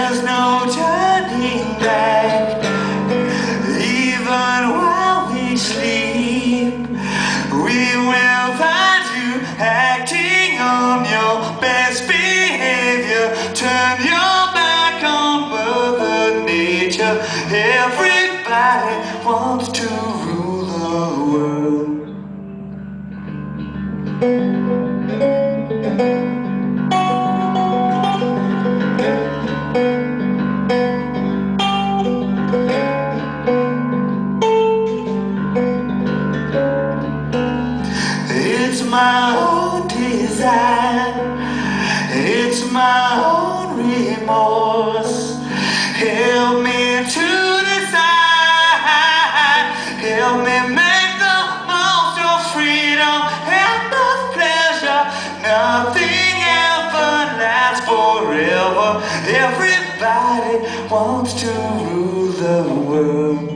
There's no turning back. Even while we sleep, we will find you acting on your best behavior. Turn your back on Mother Nature. Everybody wants to rule the world. It's my own desire, it's my own remorse. Help me to decide, help me make the most of freedom and of pleasure. Nothing ever lasts forever. Everybody wants to rule the world.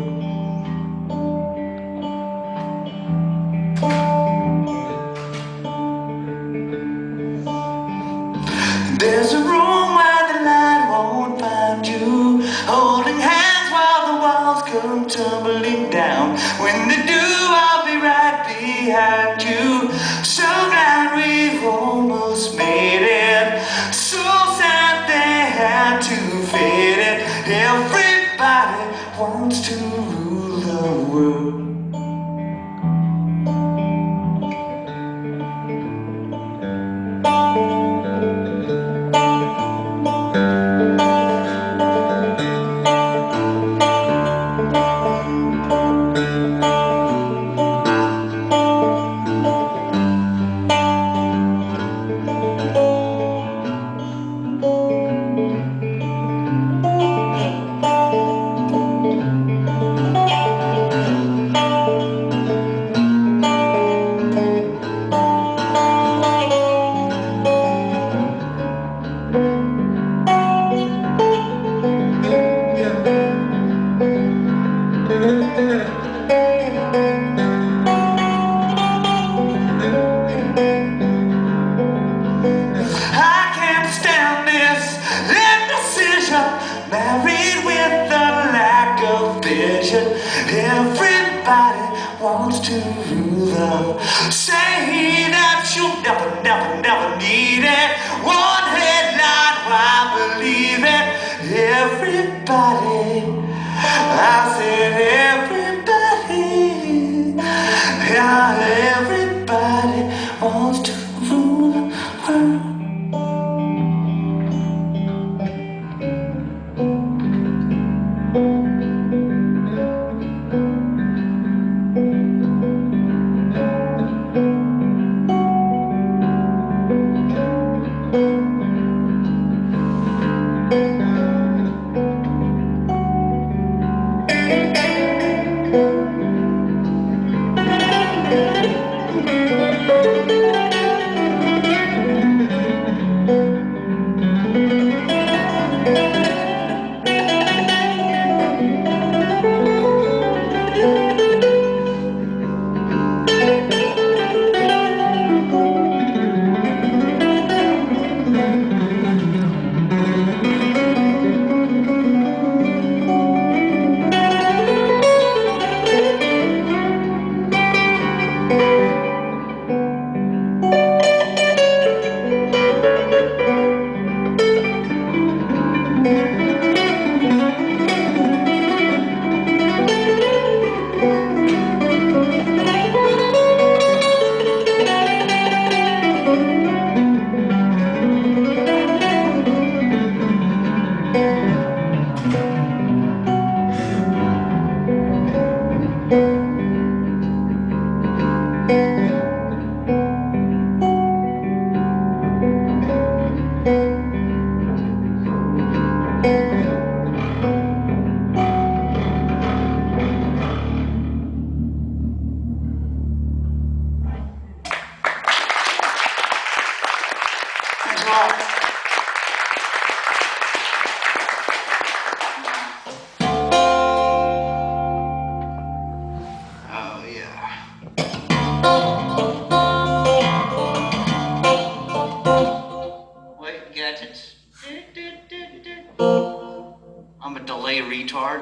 There's a room where the light won't find you, holding hands while the walls come tumbling down. When they do, I'll be right behind you. So glad we've almost made it, so sad they had to fade it. Everybody wants to rule the world. I can't stand this indecision, married with the lack of vision. Everybody wants to rule the, say that you'll never need it. One headline, why believe it? Everybody, I said everybody, yeah, everybody wants to rule the world. I'm a delay retard.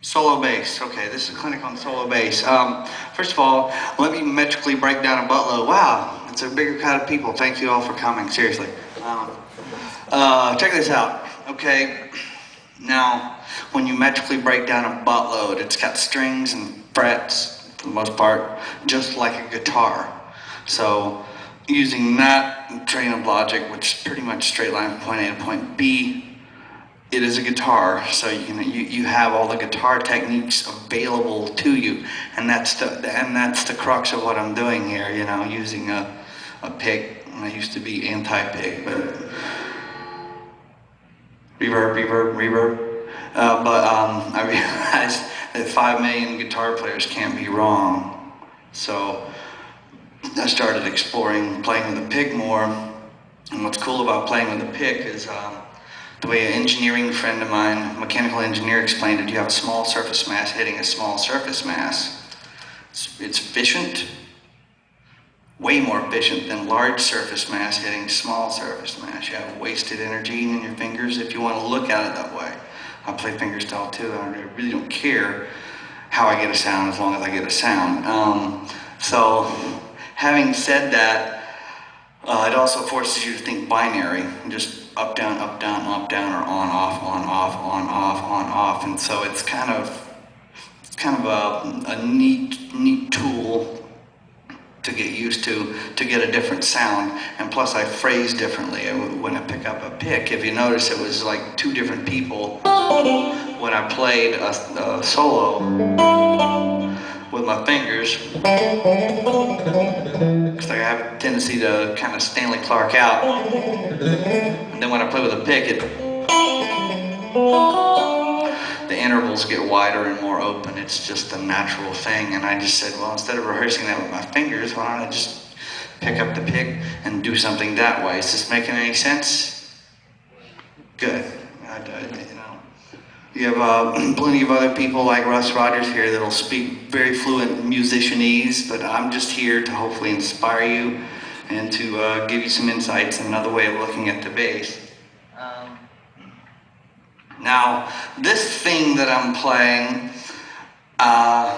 Solo bass. Okay, this is a clinic on solo bass. First of all, let me metrically break down a buttload. Wow, it's a bigger crowd of people. Thank you all for coming, seriously. Check this out. Okay, now when you metrically break down a buttload, it's got strings and frets for the most part, just like a guitar. So using that train of logic, which is pretty much straight line from point A to point B, it is a guitar. So you have all the guitar techniques available to you, and that's the crux of what I'm doing here. You know, using a pick. I used to be anti-pick, but reverb. I realized that 5 million guitar players can't be wrong. So I started exploring playing with a pick more. And what's cool about playing with a pick is the way an engineering friend of mine, a mechanical engineer, explained it. You have a small surface mass hitting a small surface mass. It's efficient, way more efficient than large surface mass hitting small surface mass. You have wasted energy in your fingers if you want to look at it that way. I play fingerstyle too. I really don't care how I get a sound as long as I get a sound. So having said that, it also forces you to think binary, just up, down, or on, off, on, off, on, off, on, off. And so it's kind of a neat tool to get used to get a different sound. And plus I phrase differently when I pick up a pick. If you notice, it was like two different people when I played a solo with my fingers, because I have a tendency to kind of Stanley Clark out. And then when I play with a pick, the intervals get wider and more open. It's just a natural thing. And I just said, well, instead of rehearsing that with my fingers, why don't I just pick up the pick and do something that way? Is this making any sense? Good. You have plenty of other people like Russ Rogers here that'll speak very fluent musicianese, but I'm just here to hopefully inspire you and to give you some insights and another way of looking at the bass. Now, this thing that I'm playing, I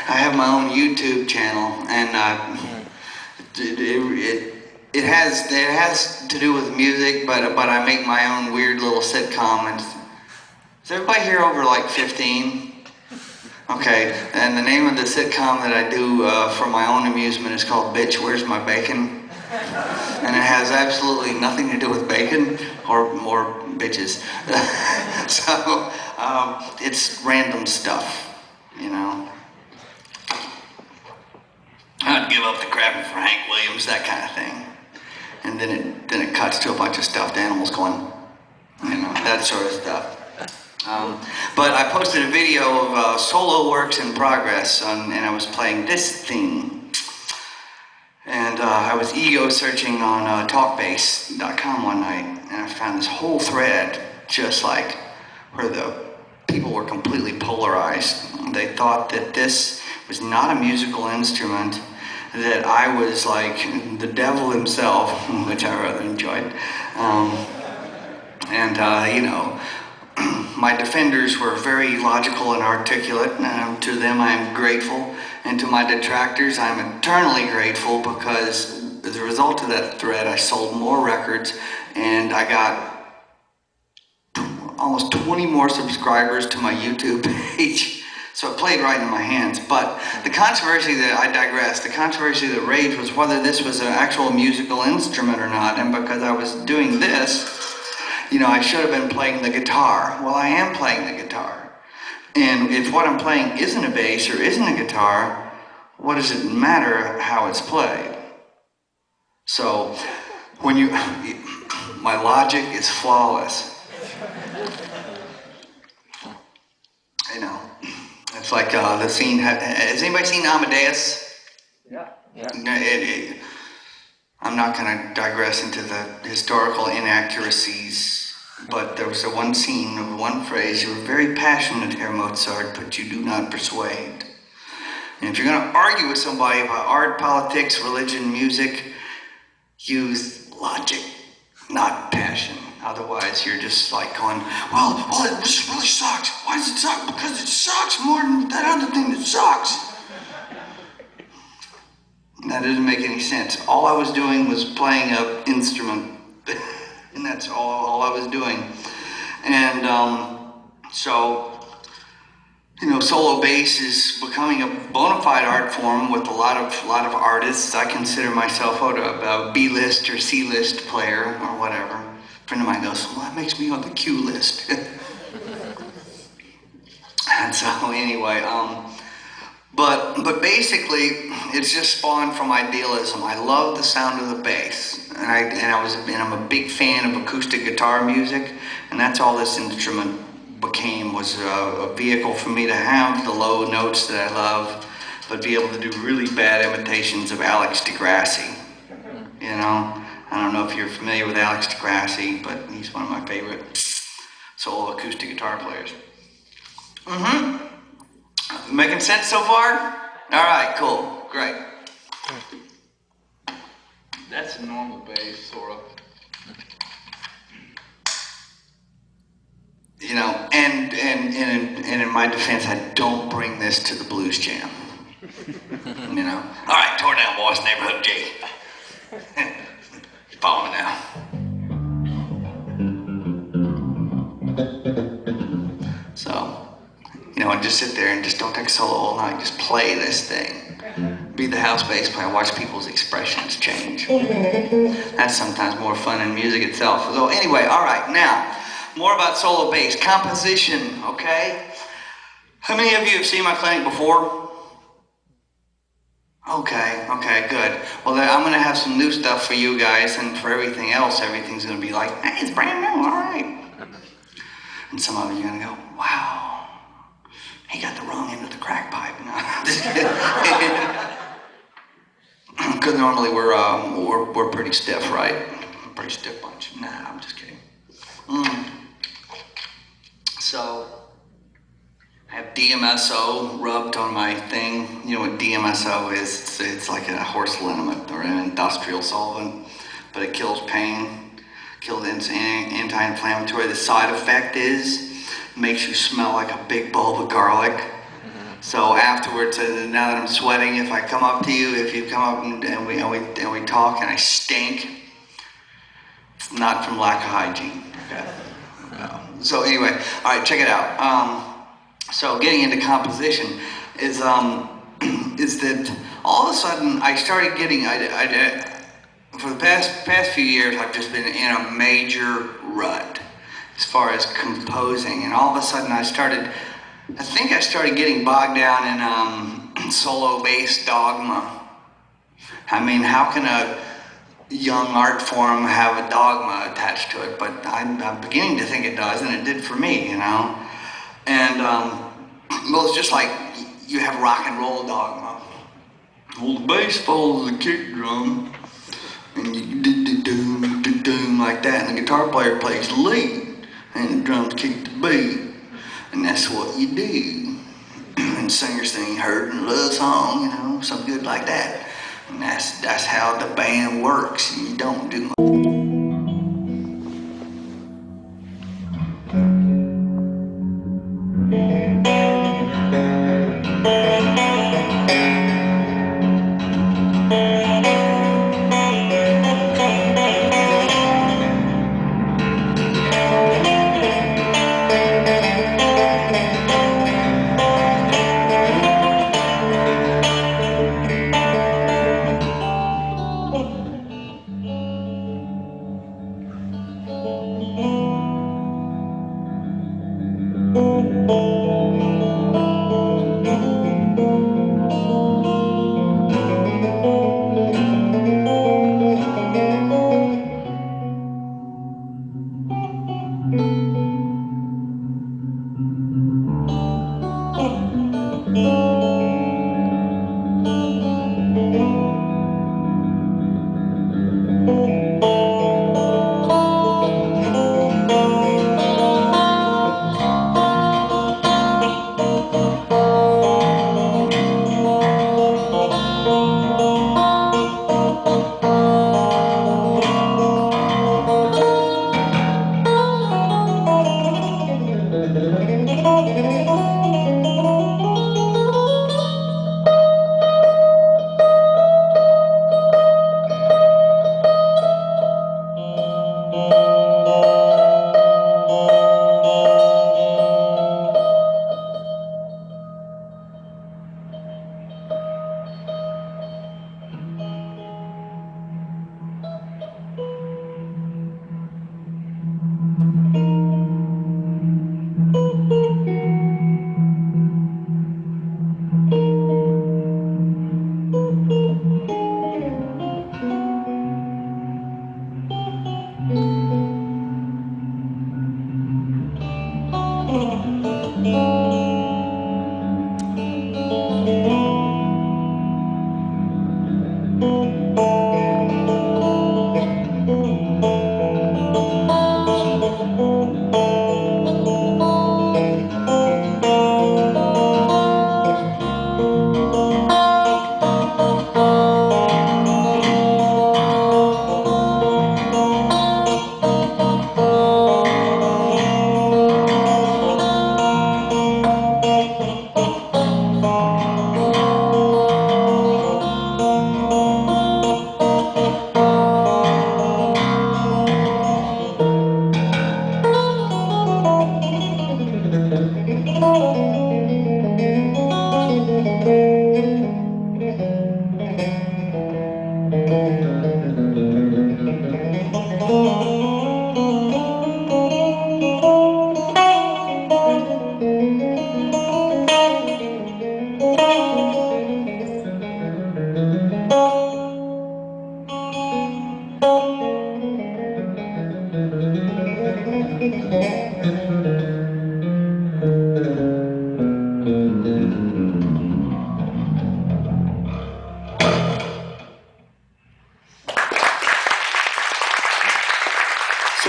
have my own YouTube channel, and it has to do with music, but I make my own weird little sitcom. And is everybody here over like 15? Okay, and the name of the sitcom that I do for my own amusement is called Bitch, Where's My Bacon? And it has absolutely nothing to do with bacon or more bitches. So it's random stuff, you know. I'd give up the crapping for Hank Williams, that kind of thing. And then it cuts to a bunch of stuffed animals going, you know, that sort of stuff. But I posted a video of solo works in progress, and I was playing this thing. And I was ego searching on talkbass.com one night, and I found this whole thread just like where the people were completely polarized. They thought that this was not a musical instrument, that I was like the devil himself, which I rather enjoyed. You know, my defenders were very logical and articulate, and to them I am grateful. And to my detractors, I'm eternally grateful, because as a result of that thread, I sold more records, and I got almost 20 more subscribers to my YouTube page. So it played right in my hands. But the controversy I digress, the controversy that raged was whether this was an actual musical instrument or not. And because I was doing this, you know, I should have been playing the guitar. Well, I am playing the guitar. And if what I'm playing isn't a bass or isn't a guitar, what does it matter how it's played? So when my logic is flawless. You know, it's like the scene. Has anybody seen Amadeus? Yeah. I'm not going to digress into the historical inaccuracies, but there was one scene of one phrase: "You were very passionate, Herr Mozart, but you do not persuade." And if you're going to argue with somebody about art, politics, religion, music, use logic, not passion. Otherwise, you're just like going, well, this really sucks. Why does it suck? Because it sucks more than that other thing that sucks. That doesn't make any sense. All I was doing was playing an instrument, and that's all I was doing. And so, you know, solo bass is becoming a bona fide art form with a lot of artists. I consider myself a B-list or C-list player or whatever. A friend of mine goes, well, that makes me on the Q list. And so anyway, but basically, it's just spawned from idealism. I love the sound of the bass, and I'm a big fan of acoustic guitar music, and that's all this instrument became, was a vehicle for me to have the low notes that I love, but be able to do really bad imitations of Alex DeGrassi. You know, I don't know if you're familiar with Alex DeGrassi, but he's one of my favorite solo acoustic guitar players. Making sense so far? All right, cool, great. That's a normal bass, sort of. You know, and in my defense, I don't bring this to the blues jam. You know, all right, tore down, boys, neighborhood G. Follow me now. So, you know, and just sit there and just don't take a solo all night. Just play this thing. Be the house bass player. Watch people's expressions change. That's sometimes more fun than music itself. So anyway, all right, now more about solo bass composition. Okay, how many of you have seen my clinic before? Okay, good. Well, then I'm gonna have some new stuff for you guys, and for everything else, everything's gonna be like, hey, it's brand new. All right. And some of you are gonna go, wow, he got the wrong end of the crack pipe. Because normally we're pretty stiff, right? Pretty stiff bunch. Nah, I'm just kidding. So I have DMSO rubbed on my thing. You know what DMSO is? It's like a horse liniment or an industrial solvent, but it kills pain, kills anti-inflammatory. The side effect is it makes you smell like a big bulb of garlic. So afterwards, now that I'm sweating, if I come up to you, if you come up and we talk and I stink, it's not from lack of hygiene. Okay. So anyway, all right, check it out. So getting into composition is that all of a sudden I started getting for the past few years I've just been in a major rut as far as composing, and all of a sudden I think I started getting bogged down in solo bass dogma. I mean, how can a young art form have a dogma attached to it? But I'm beginning to think it does, and it did for me, you know. And well, it's just like you have rock and roll dogma. Well, the bass follows the kick drum, and you do like that, and the guitar player plays lead, and the drums kick the beat. And that's what you do. And singers sing hurt and love song, you know, something good like that. And that's how the band works. And you don't do much. So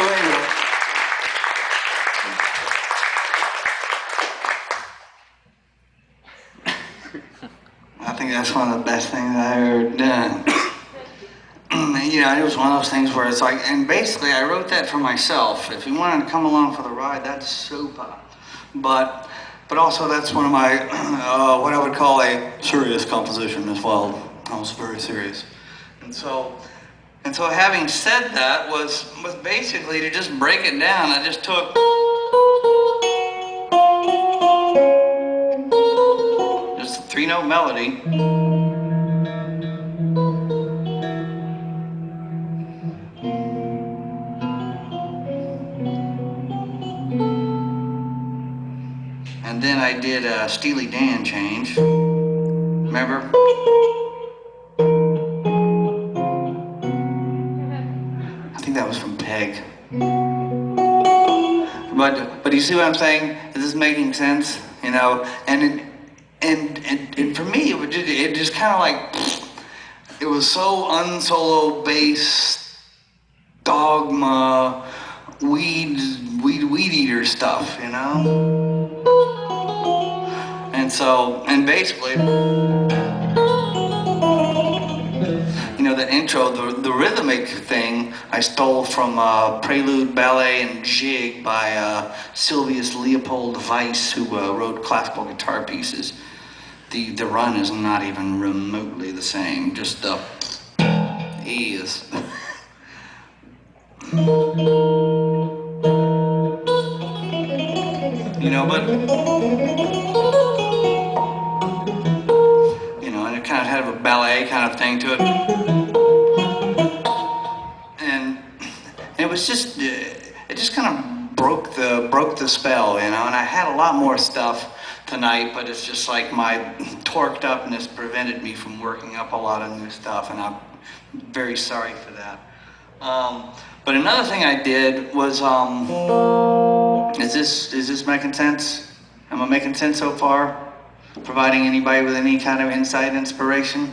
anyway, I think that's one of the best things I ever done. You know, it was one of those things where it's like, and basically I wrote that for myself. If you wanted to come along for the ride, that's super. But also that's one of my, what I would call a serious composition as well. I was very serious. And so having said that was basically to just break it down. I just took just a 3-note melody. And then I did a Steely Dan change. Remember? I think that was from Peg. But you see what I'm saying? Is this making sense? You know, and for me, it just kind of like, it was so unsolo bass, dogma, weed eater stuff, you know? And basically, you know, the intro, the rhythmic thing, I stole from Prelude, Ballet, and Jig by Sylvius Leopold Weiss, who wrote classical guitar pieces. The run is not even remotely the same, just the E is. You know, but you know, and it kind of had a ballet kind of thing to it, and it was just, it just kind of broke the spell, you know. And I had a lot more stuff tonight, but it's just like my torqued upness prevented me from working up a lot of new stuff, and I'm very sorry for that. But another thing I did was, is this making sense? Am I making sense so far? Providing anybody with any kind of insight, inspiration?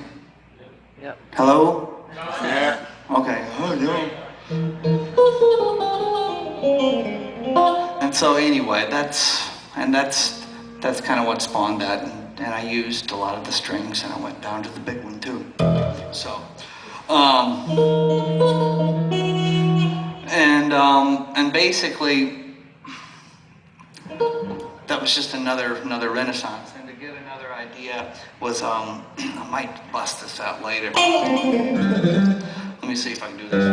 Yep. Hello? Yeah. Okay. Oh, no. And so anyway, that's kind of what spawned that, and I used a lot of the strings, and I went down to the big one too. So, and basically, that was just another renaissance. And to get another idea was, I might bust this out later. Let me see if I can do this.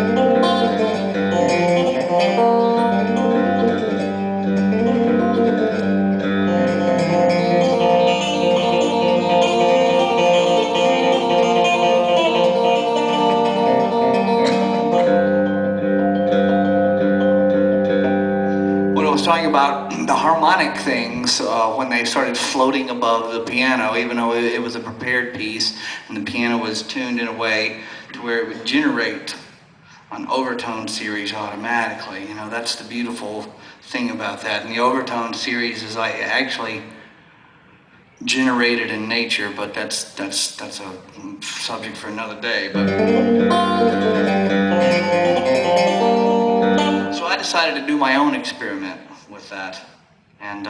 was talking about the harmonic things when they started floating above the piano, even though it was a prepared piece and the piano was tuned in a way to where it would generate an overtone series automatically. You know, that's the beautiful thing about that. And the overtone series is actually generated in nature, but that's a subject for another day. But so I decided to do my own experiment with that. And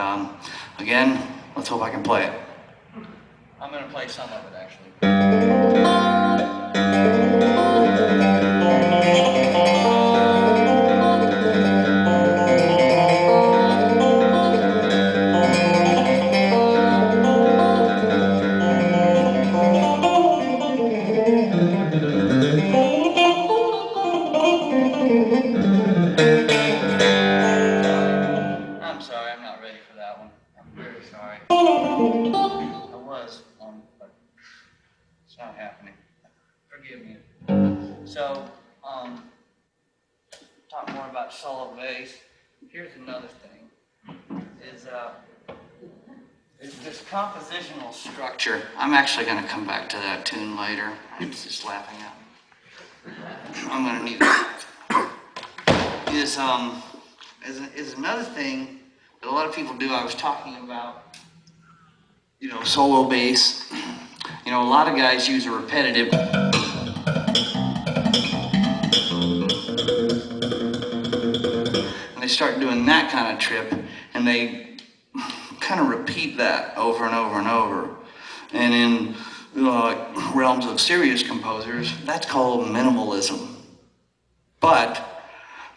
again, let's hope I can play it. I'm going to play some of it actually. I'm sorry, I'm not ready for that one. I'm very sorry. I was on, but it's not happening. Forgive me. So, talk more about solo bass. Here's another thing. Is this compositional structure. I'm actually going to come back to that tune later. I was just laughing at it. I'm going to need it. Is another thing that a lot of people do. I was talking about, you know, solo bass. You know, a lot of guys use a repetitive. And they start doing that kind of trip, and they kind of repeat that over and over and over. And in realms of serious composers, that's called minimalism. But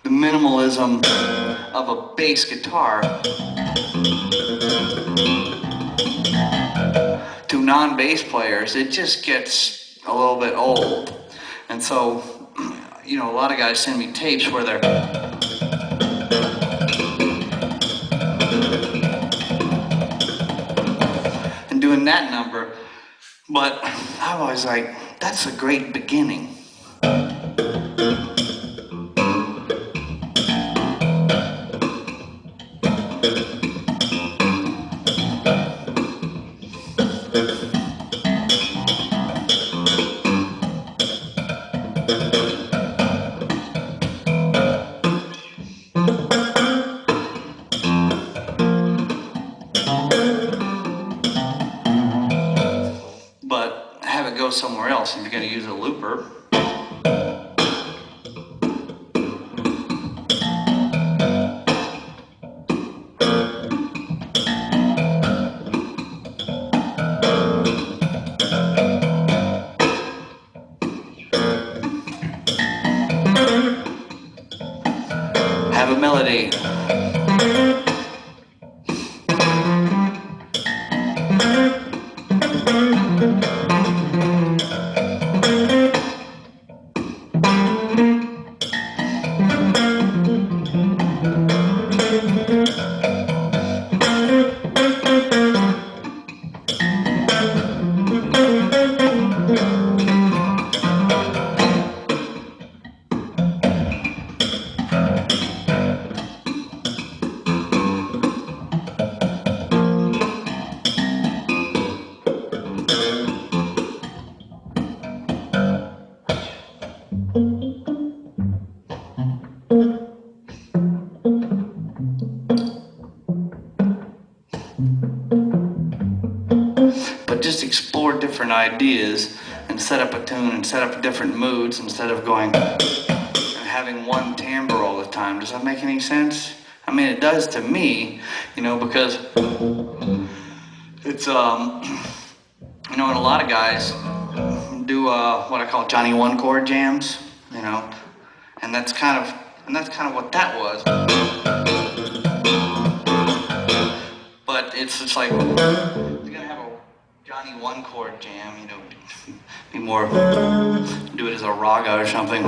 the minimalism of a bass guitar to non-bass players, it just gets a little bit old. And so, you know, a lot of guys send me tapes where they're and doing that number, but I was like, that's a great beginning. But have it go somewhere else. If you're going to use a looper, have a melody. But just explore different ideas and set up a tune and set up different moods instead of going and having one timbre all the time. Does that make any sense? I mean, it does to me, you know, because it's, you know, and a lot of guys do what I call Johnny One Chord jams, you know, and that's kind of what that was. But it's just like, you're gonna have a Johnny One Chord jam, you know, be more, do it as a raga or something.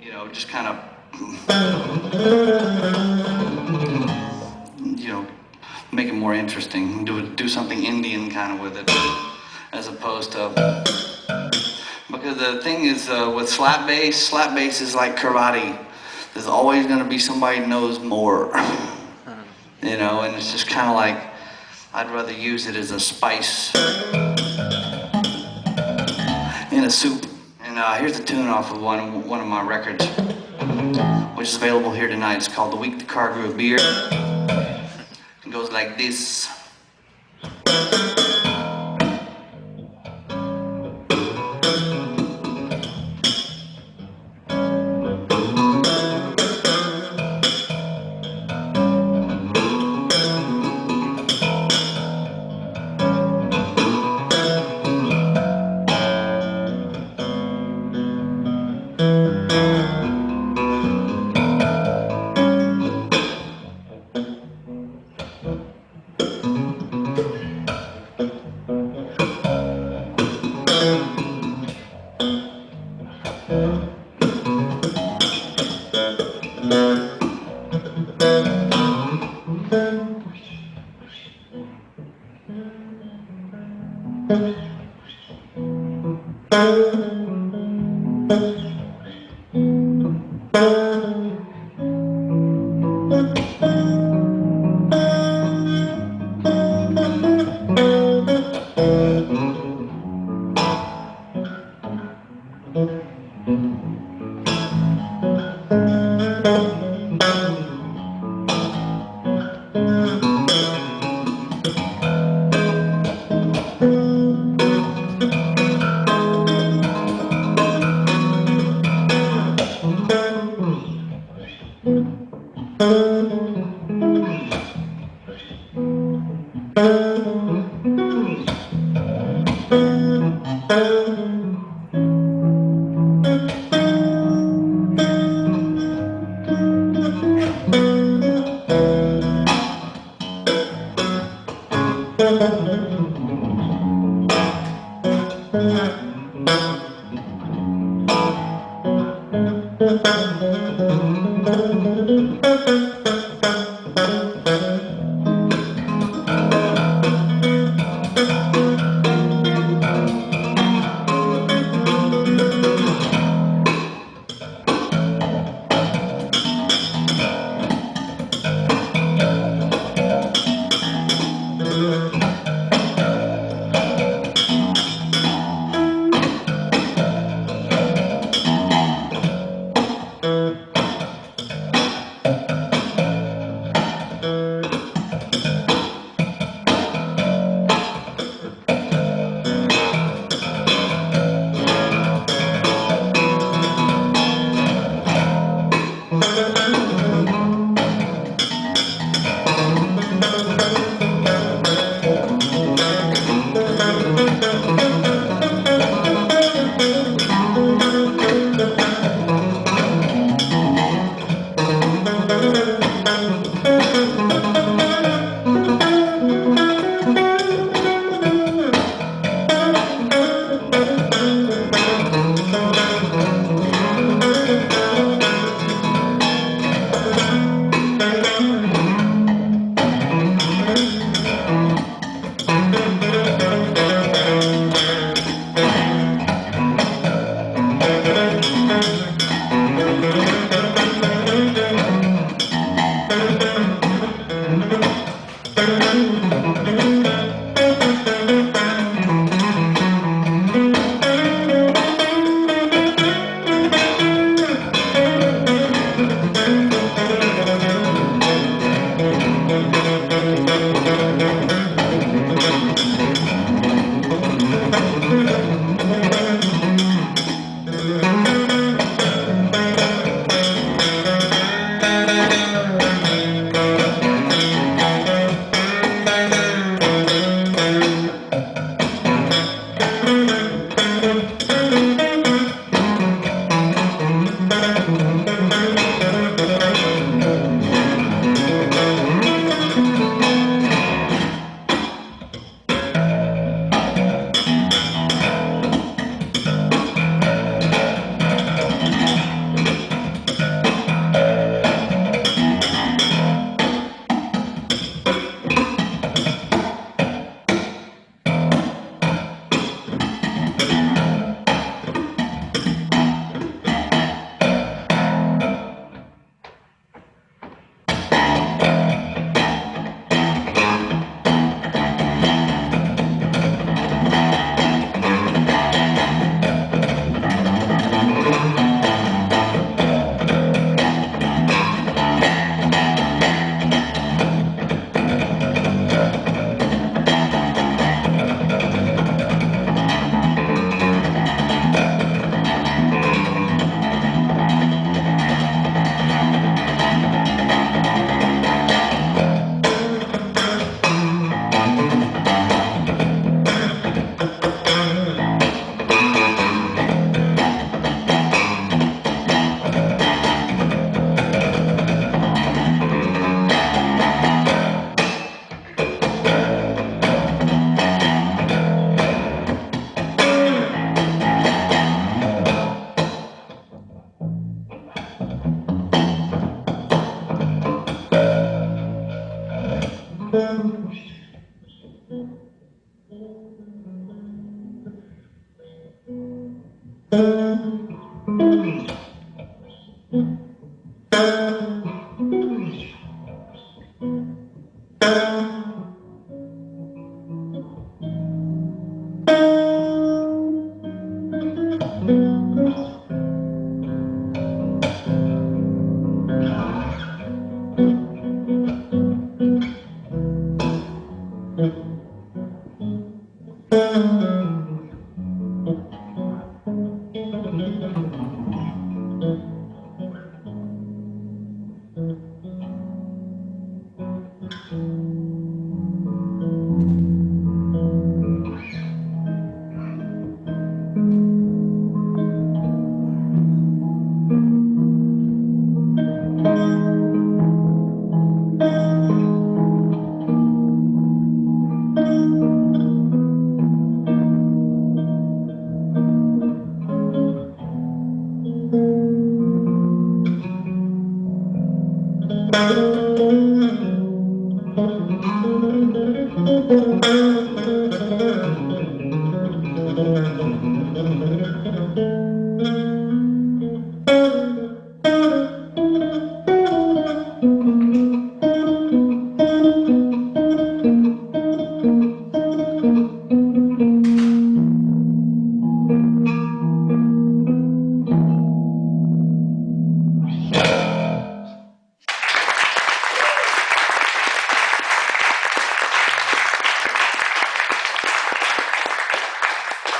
You know, just kind of, you know, make it more interesting. Do something Indian kind of with it, as opposed to, because Because the thing is, with slap bass is like karate. There's always going to be somebody who knows more. You know, and it's just kind of like, I'd rather use it as a spice in a soup. And here's a tune off of one of my records, which is available here tonight. It's called The Week the Car Grew a Beard. It goes like this.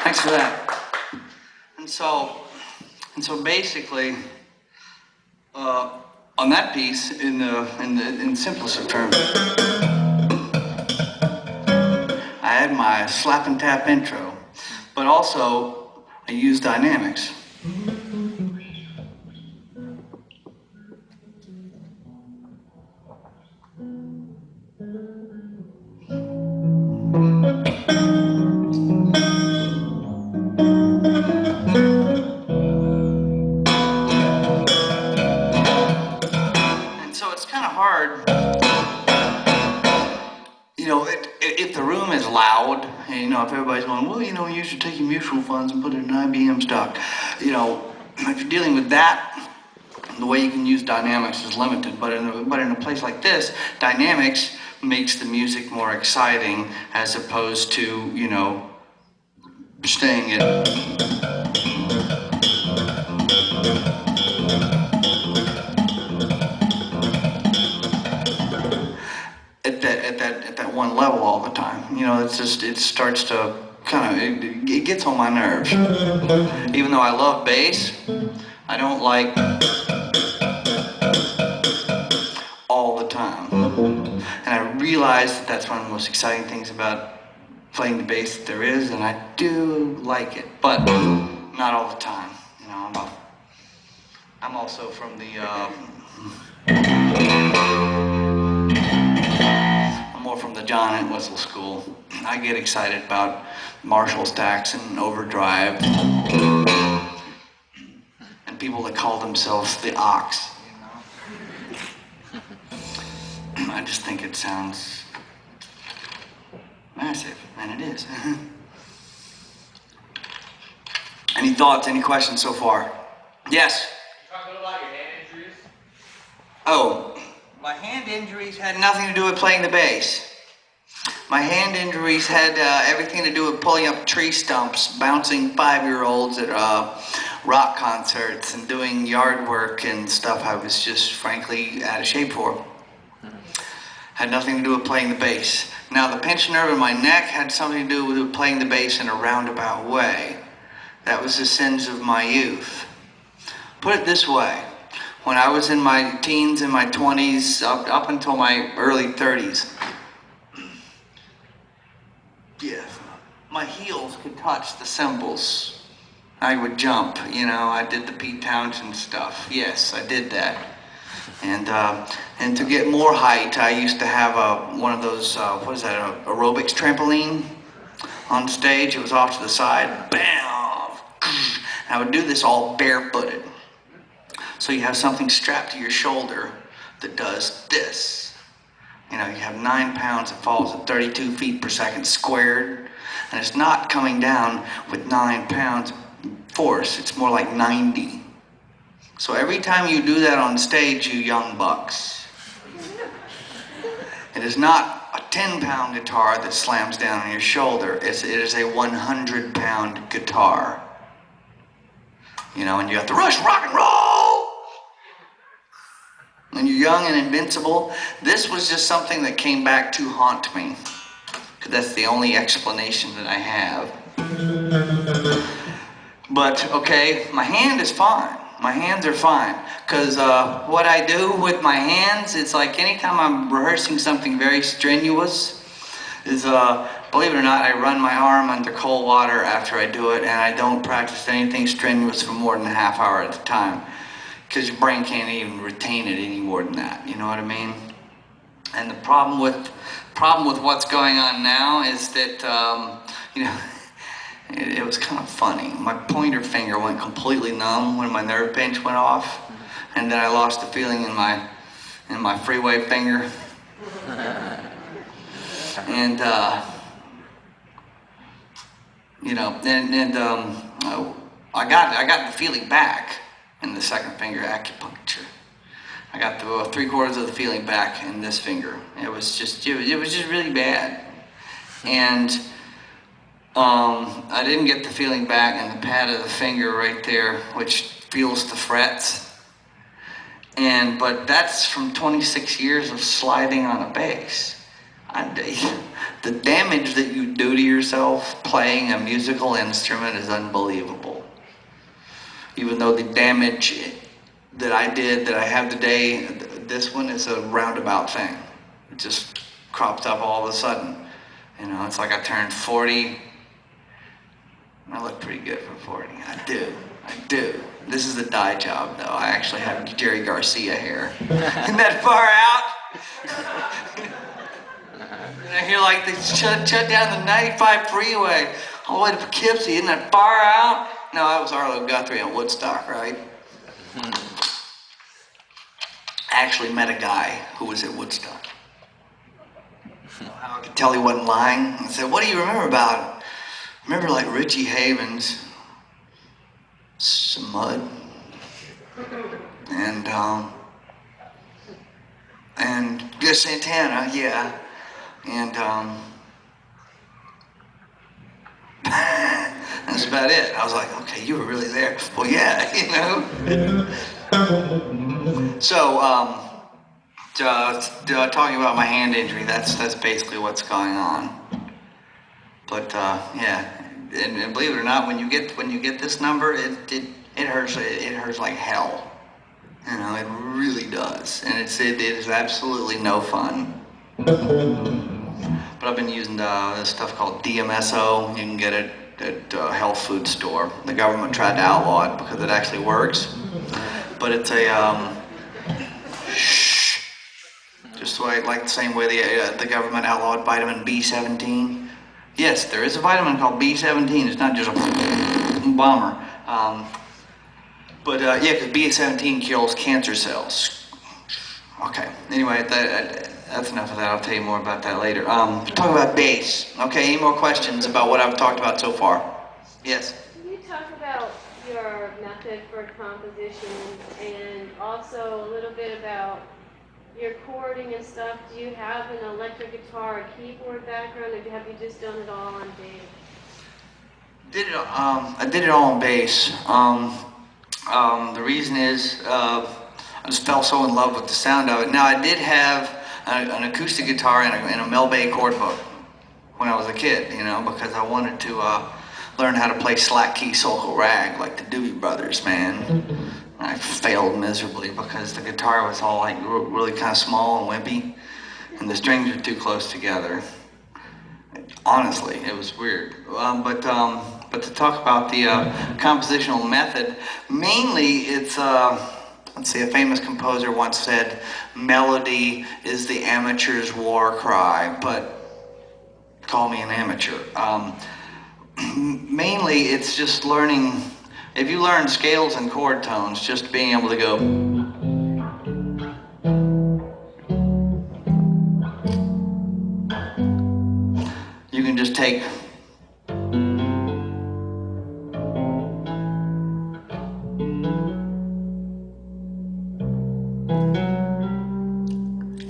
Thanks for that. And so basically, on that piece, in simplest of terms, I had my slap and tap intro, but also I used dynamics. So it's kind of hard, if the room is loud, and if everybody's going, well, you should take your mutual funds and put it in IBM stock. If you're dealing with that, the way you can use dynamics is limited. But in a place like this, dynamics makes the music more exciting as opposed to, staying at. At that one level all the time. It starts to it gets on my nerves. Even though I love bass, I don't like all the time. And I realize that's one of the most exciting things about playing the bass that there is, and I do like it, but not all the time. I'm also from the more from the John Entwistle school. I get excited about Marshall stacks and overdrive and people that call themselves the Ox. I just think it sounds massive, and it is. Any thoughts, any questions so far? Yes? Talk a little about your hand injuries. Oh, my hand injuries had nothing to do with playing the bass. My hand injuries had everything to do with pulling up tree stumps, bouncing 5-year-olds at rock concerts, and doing yard work and stuff I was just frankly out of shape for. Had nothing to do with playing the bass. Now the pinched nerve in my neck had something to do with playing the bass in a roundabout way. That was the sins of my youth. Put it this way. When I was in my teens and my 20s, up until my early 30s, my heels could touch the cymbals. I would jump, I did the Pete Townshend stuff. Yes, I did that. And to get more height, I used to have one of those, aerobics trampoline on stage. It was off to the side, bam! And I would do this all barefooted. So you have something strapped to your shoulder that does this. You have 9 pounds that falls at 32 feet per second squared, and it's not coming down with 9 pounds force. It's more like 90. So every time you do that on stage, you young bucks, it is not a 10-pound guitar that slams down on your shoulder. It is a 100-pound guitar. You know, and you have to rush rock and roll. When you're young and invincible, this was just something that came back to haunt me. Because that's the only explanation that I have. But, okay, my hand is fine. My hands are fine. Because what I do with my hands, it's like anytime I'm rehearsing something very strenuous, is, believe it or not, I run my arm under cold water after I do it, and I don't practice anything strenuous for more than a half hour at a time. Because your brain can't even retain it any more than that, you know what I mean? And the problem with what's going on now is that, you know, it was kind of funny. My pointer finger went completely numb when my nerve pinch went off, and then I lost the feeling in my freeway finger. And you know, I got the feeling back in the second finger acupuncture. I got the 3/4 of the feeling back in this finger. It was just really bad, and I didn't get the feeling back in the pad of the finger right there, which feels the frets. But that's from 26 years of sliding on a bass. The damage that you do to yourself playing a musical instrument is unbelievable. Even though the damage that I did, that I have today, this one is a roundabout thing. It just crops up all of a sudden. You know, it's like I turned 40. I look pretty good for 40. I do. This is a dye job, though. I actually have Jerry Garcia hair. Isn't that far out? And I hear like they shut down the 95 freeway all the way to Poughkeepsie. Isn't that far out? No, that was Arlo Guthrie in Woodstock, right? I actually met a guy who was at Woodstock. I could tell he wasn't lying. I said, "What do you remember about it?" I remember like Richie Havens, some mud, and Santana, yeah, and that's about it. I was like, okay, you were really there. Well, yeah, you know. So, talking about my hand injury, that's basically what's going on. But yeah, and believe it or not, when you get this number, it hurts like hell. You know, it really does, and it is absolutely no fun. But I've been using this stuff called DMSO. You can get it at a health food store. The government tried to outlaw it because it actually works, but it's a just like the same way the government outlawed vitamin B17. Yes, there is a vitamin called B17. It's not just a bomber. But yeah, because B17 kills cancer cells. Okay, anyway, that's enough of that. I'll tell you more about that later. Talk about bass. Okay, any more questions about what I've talked about so far? Yes? Can you talk about your method for composition and also a little bit about your chording and stuff? Do you have an electric guitar or keyboard background, or have you just done it all on bass? I did it all on bass. The reason is I just fell so in love with the sound of it. Now, I did have an acoustic guitar and a Mel Bay chord book when I was a kid, you know, because I wanted to learn how to play slack key soulful rag like the Doobie Brothers, man. I failed miserably because the guitar was all like really kind of small and wimpy, and the strings were too close together. Honestly, it was weird. But to talk about the compositional method, mainly it's let's see, a famous composer once said, "Melody is the amateur's war cry," but call me an amateur. Mainly it's just learning. If you learn scales and chord tones, just being able to go. You can just take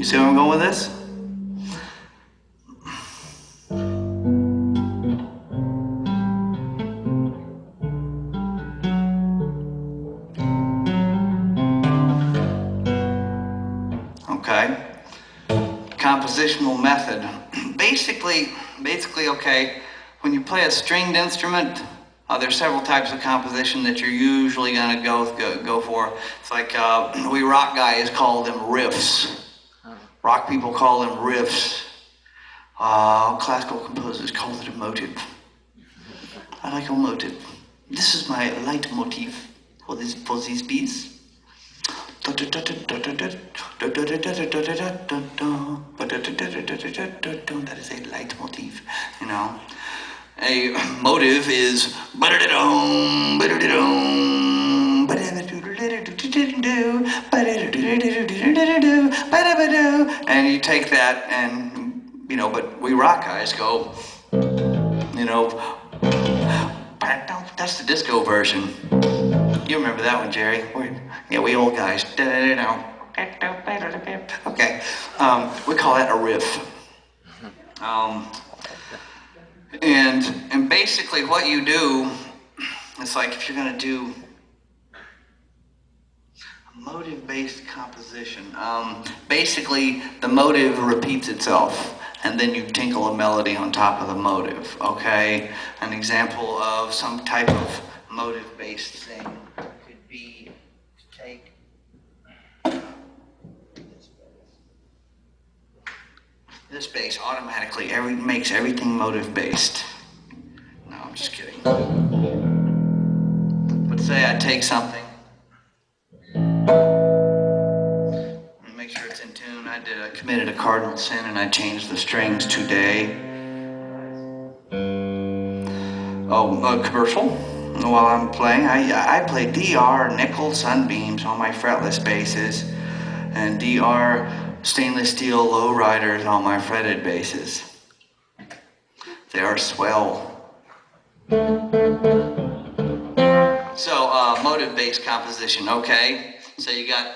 see where I'm going with this? Okay. Compositional method. Basically, okay, when you play a stringed instrument, there's several types of composition that you're usually going to go for. It's like we rock guys call them riffs. Rock people call them riffs. Classical composers call it a motive. I like a motive. This is my leitmotif for this piece. That is a leitmotif, you know. A motive is and you take that and, you know, but we rock guys go, you know, that's the disco version. You remember that one, Jerry? Yeah, we old guys. Okay, we call that a riff. And basically what you do, it's like if you're gonna do a motive-based composition, basically the motive repeats itself, and then you tinkle a melody on top of the motive, okay? An example of some type of motive-based thing could be to take this bass automatically makes everything motive-based. No, I'm just kidding. But say I take something, make sure it's in tune. I committed a cardinal sin and I changed the strings today. Oh, commercial. While I'm playing, I play DR nickel sunbeams on my fretless basses and DR stainless steel lowriders on my fretted basses. They are swell. So, motive-based composition, okay? So you got...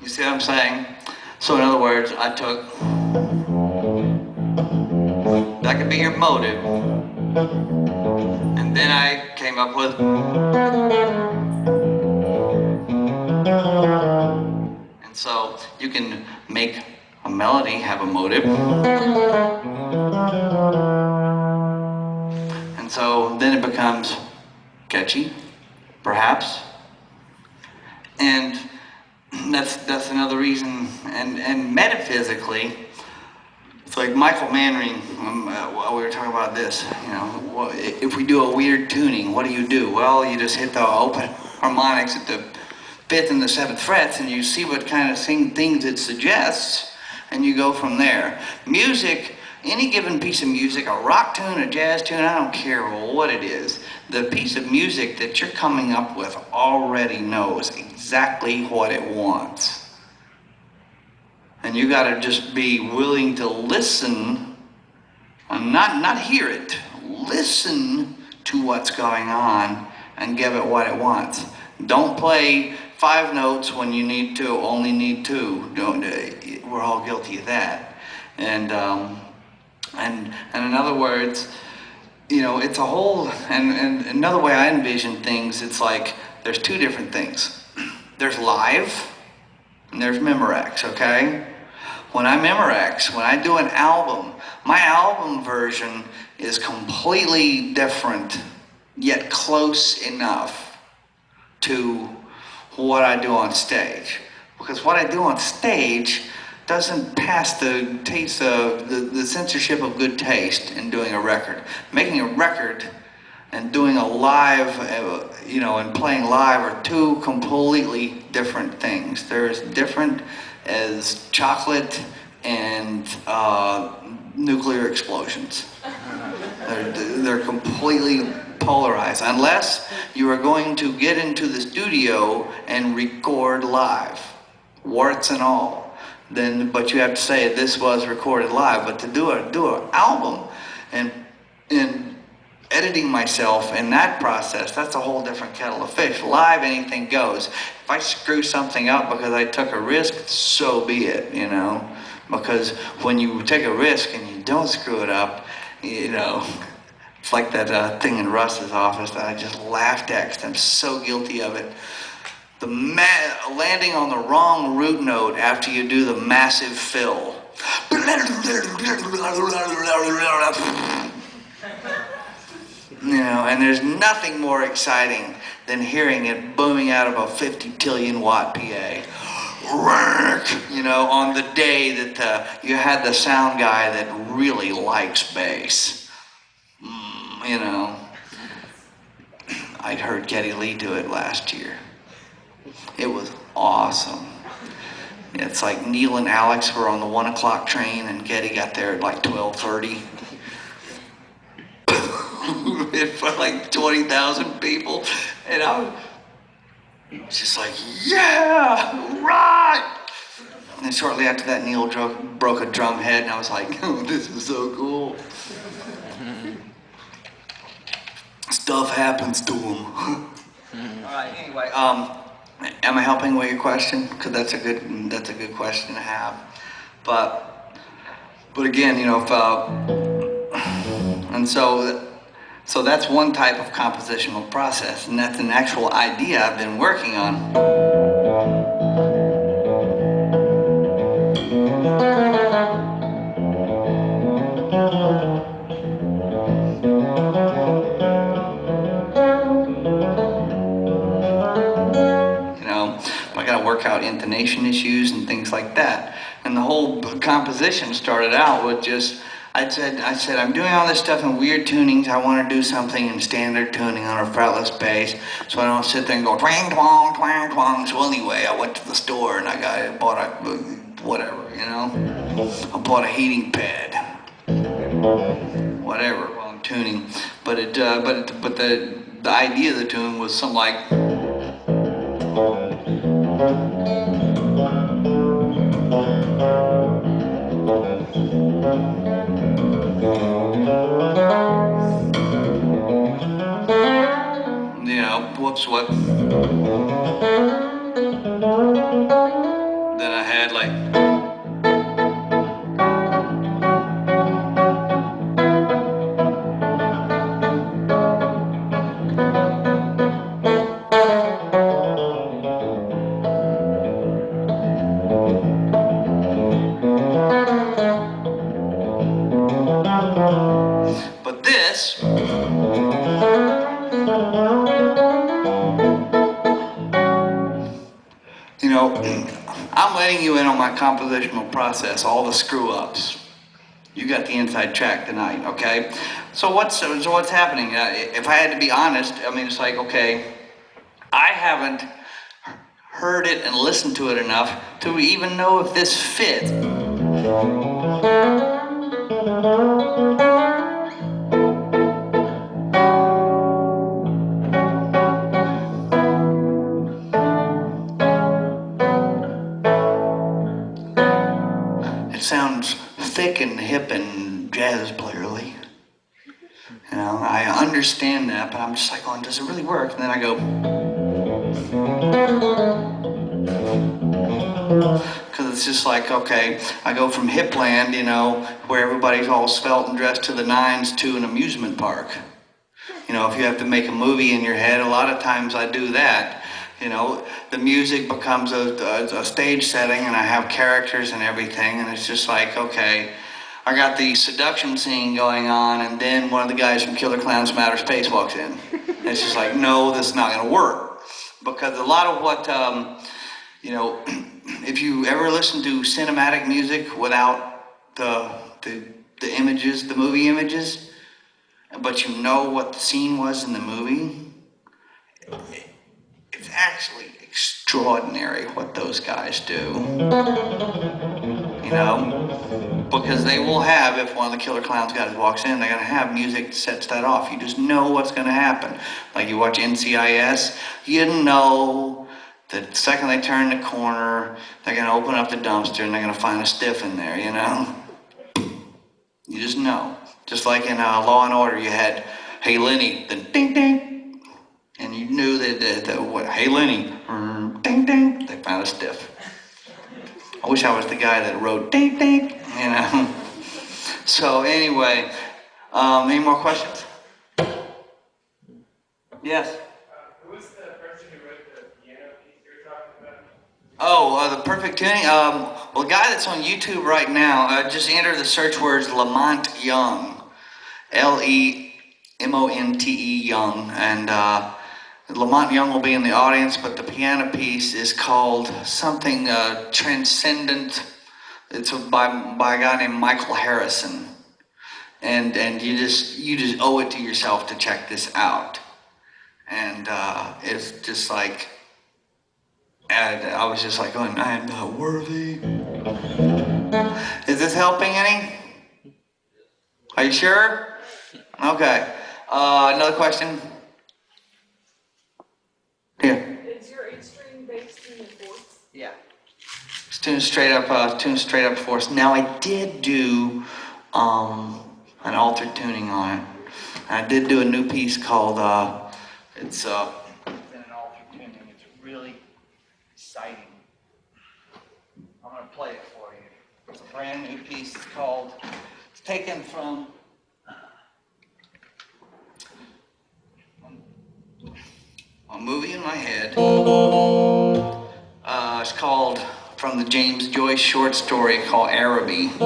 You see what I'm saying? So in other words, I took, that could be your motive, and then I came up with, and so you can make a melody have a motive, and so then it becomes catchy, perhaps, and that's another reason, and metaphysically, it's like Michael Mannering, we were talking about this, you know, if we do a weird tuning, what do? Well, you just hit the open harmonics at the 5th and the 7th frets and you see what kind of things it suggests, and you go from there. Music, any given piece of music, a rock tune, a jazz tune, I don't care what it is, the piece of music that you're coming up with already knows exactly what it wants. And you gotta just be willing to listen, and not hear it, listen to what's going on and give it what it wants. Don't play 5 notes when you only need 2. We're all guilty of that. And in other words, you know, it's a whole, and another way I envision things, it's like there's 2 different things. There's live and there's Memorex, okay? When I Memorex, when I do an album, my album version is completely different, yet close enough to what I do on stage. Because what I do on stage doesn't pass the taste of the censorship of good taste in doing a record. Making a record and doing a live, and playing live are two completely different things. They're as different as chocolate and nuclear explosions. They're completely polarized, unless you are going to get into the studio and record live, warts and all. But you have to say this was recorded live. But to do an album and editing myself in that process, that's a whole different kettle of fish. Live, anything goes. If I screw something up because I took a risk, so be it, Because when you take a risk and you don't screw it up, it's like that thing in Russ's office that I just laughed at because I'm so guilty of it. Landing on the wrong root note after you do the massive fill. And there's nothing more exciting than hearing it booming out of a 50 tillion watt PA. On the day that you had the sound guy that really likes bass. I heard Geddy Lee do it last year. It was awesome. It's like Neil and Alex were on the 1 o'clock train and Geddy got there at like 12:30. In front of like 20,000 people. And I was just like, yeah, right! And then shortly after that, Neil broke a drum head and I was like, oh, this is so cool. Stuff happens to him. All right, anyway, am I helping with your question? Because that's a good question to have. But again, so that's one type of compositional process, and that's an actual idea I've been working on. I got to work out intonation issues and things like that. And the whole composition started out with just, I said, I'm doing all this stuff in weird tunings. I want to do something in standard tuning on a fretless bass, so I don't sit there and go twang, twang, twang, twang. So anyway, I went to the store and I bought a whatever, I bought a heating pad, whatever, while I'm tuning. But the idea of the tune was something like. Whoops, what? Then I had like. But this. I'm letting you in on my compositional process, all the screw-ups. You got the inside track tonight, okay? So what's happening? If I had to be honest, it's like, okay, I haven't heard it and listened to it enough to even know if this fits. It sounds thick and hip and jazz playerly. I understand that, but I'm just like, oh, does it really work? And then I go, because it's just like, okay, I go from Hipland, where everybody's all svelte and dressed to the nines, to an amusement park. If you have to make a movie in your head, a lot of times I do that. The music becomes a stage setting and I have characters and everything, and it's just like, okay, I got the seduction scene going on, and then one of the guys from Killer Clowns from Outer Space walks in. And it's just like, no, this is not going to work. Because a lot of what You know, if you ever listen to cinematic music without the images, the movie images, but you know what the scene was in the movie, it's actually extraordinary what those guys do. You know, because they will have, if one of the Killer Clowns guys walks in, they're gonna have music that sets that off. You just know what's gonna happen. Like you watch NCIS, you know that the second they turn the corner, they're gonna open up the dumpster and they're gonna find a stiff in there, you know? You just know. Just like in Law and Order, you had, "Hey Lenny," then ding ding, and you knew that what, "Hey Lenny," ding ding, they found a stiff. I wish I was the guy that wrote ding ding, you know. So anyway, any more questions? Yes. Who was the person who wrote the piano piece you were talking about? Oh, the perfect tuning. Well, the guy that's on YouTube right now, just enter the search words Lamont Young, Lemonte Young, and Lamont Young will be in the audience. But the piano piece is called something transcendent. It's by a guy named Michael Harrison, and you just owe it to yourself to check this out. And it's just like, and I was just like going, "I am not worthy." Is this helping any? Are you sure? Okay. Another question? Yeah. Is your eight-string based in the fourths? Yeah. It's tuned straight up for us. Now I did do an altered tuning on it. I did do a new piece called it's in an altered tuning. It's really exciting. I'm gonna play it for you. It's a brand new piece. It's taken from a movie in my head. It's called, from the James Joyce short story called Araby. Isn't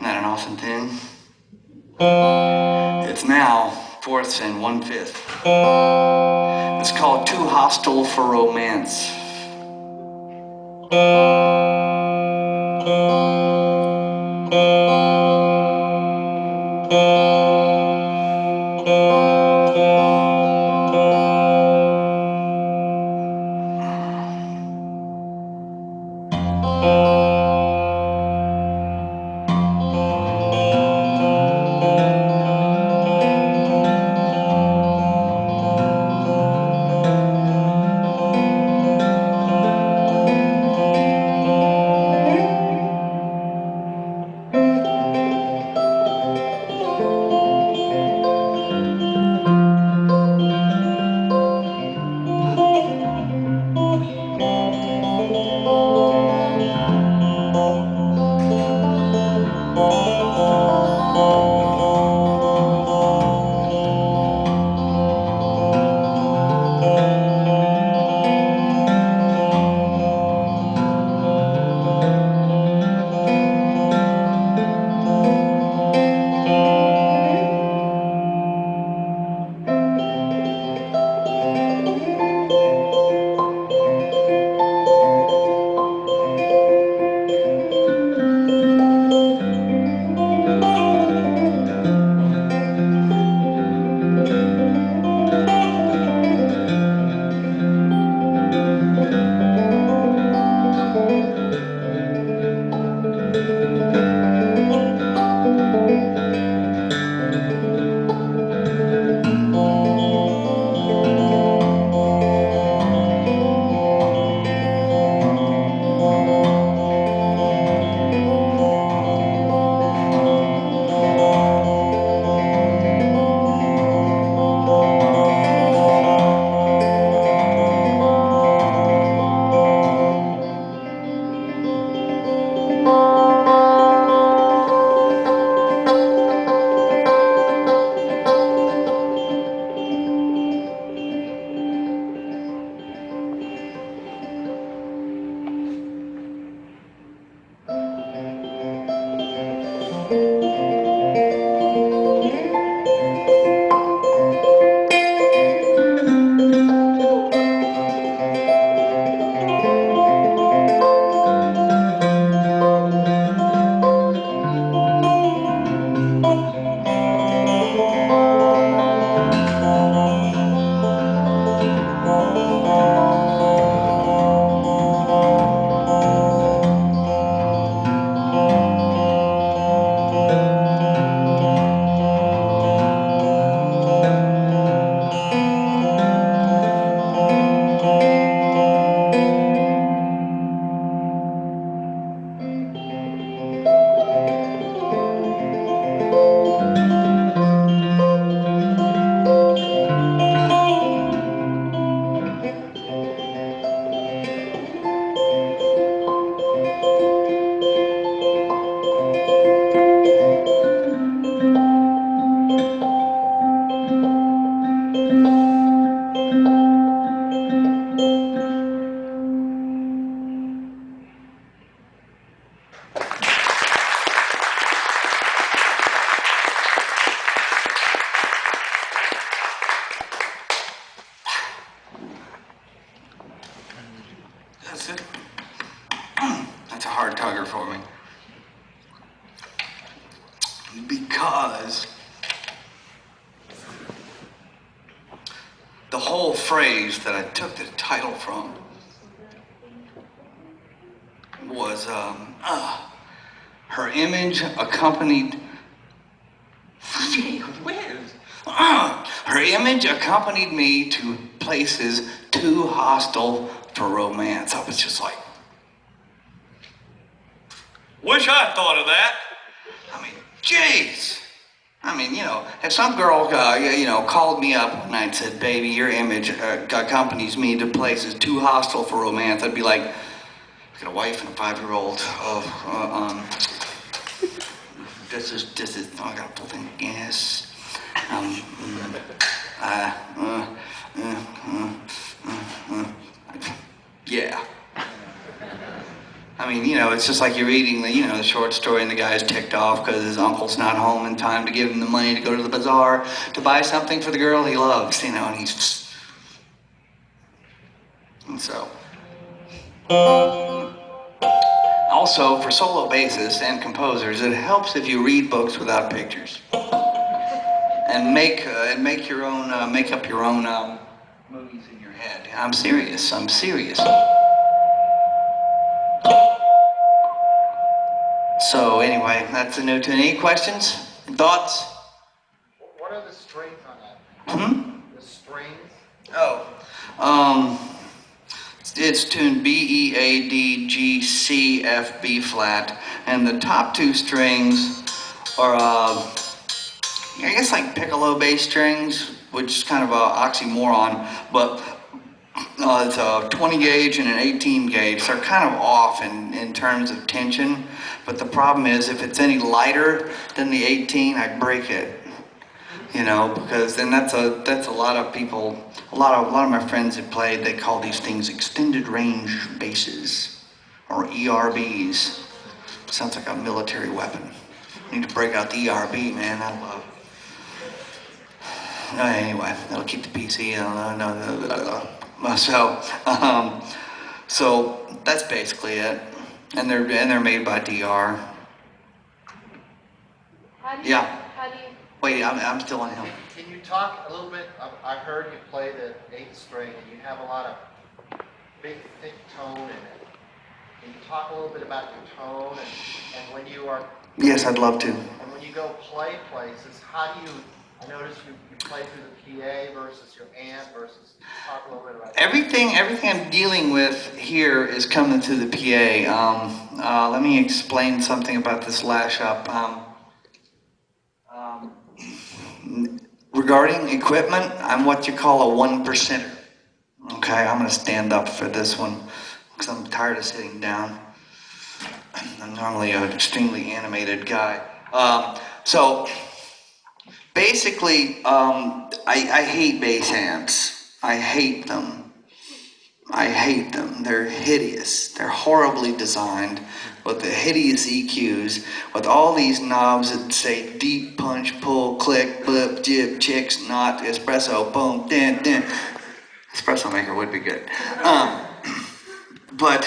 that an awesome tune? It's now fourths and 1/5. It's called Too Hostile for Romance. the whole phrase that I took the title from was her image accompanied. Gee whiz. Her image accompanied me to places too hostile for romance. I was just like, wish I thought of that. I mean, jeez. I mean, if some girl, called me up one night and said, baby, your image accompanies me to places too hostile for romance, I'd be like, I got a wife and a 5-year-old. This is, I got a full thing, yes. Yeah. I mean, it's just like you're reading the short story and the guy's ticked off because his uncle's not home in time to give him the money to go to the bazaar to buy something for the girl he loves, and he's just... And so... Also, for solo bassists and composers, it helps if you read books without pictures. And make up your own movies in your head. I'm serious. So anyway, that's the new tune. Any questions? Thoughts? What are the strings on that? The strings? Oh. It's tuned B, E, A, D, G, C, F, B flat. And the top 2 strings are, I guess like piccolo bass strings, which is kind of an oxymoron, but it's a 20 gauge and an 18 gauge. They're kind of off in terms of tension, but the problem is if it's any lighter than the 18, I break it. Because then that's a lot of people, a lot of my friends that played, they call these things extended range basses, or ERBs. Sounds like a military weapon. Need to break out the ERB, man, that'll anyway, that'll keep the PC, so that's basically it. And they're made by DR. How do you, Yeah. how do you, Wait, I'm still on him. Can you talk a little bit? I heard you play the 8th string and you have a lot of big, thick tone in it. Can you talk a little bit about your tone and when you are... Yes, I'd love to. And when you go play places, how do you... I noticed you play through the PA versus your amp versus... Talk a little bit about that. Everything I'm dealing with here is coming through the PA. Let me explain something about this lash up. Regarding equipment, I'm what you call a 1%er. Okay, I'm going to stand up for this one because I'm tired of sitting down. I'm normally an extremely animated guy. So basically, I hate bass amps. I hate them. They're hideous. They're horribly designed with the hideous EQs, with all these knobs that say deep, punch, pull, click, blip, jib, chicks, not, espresso, boom, din, din. Espresso maker would be good. But,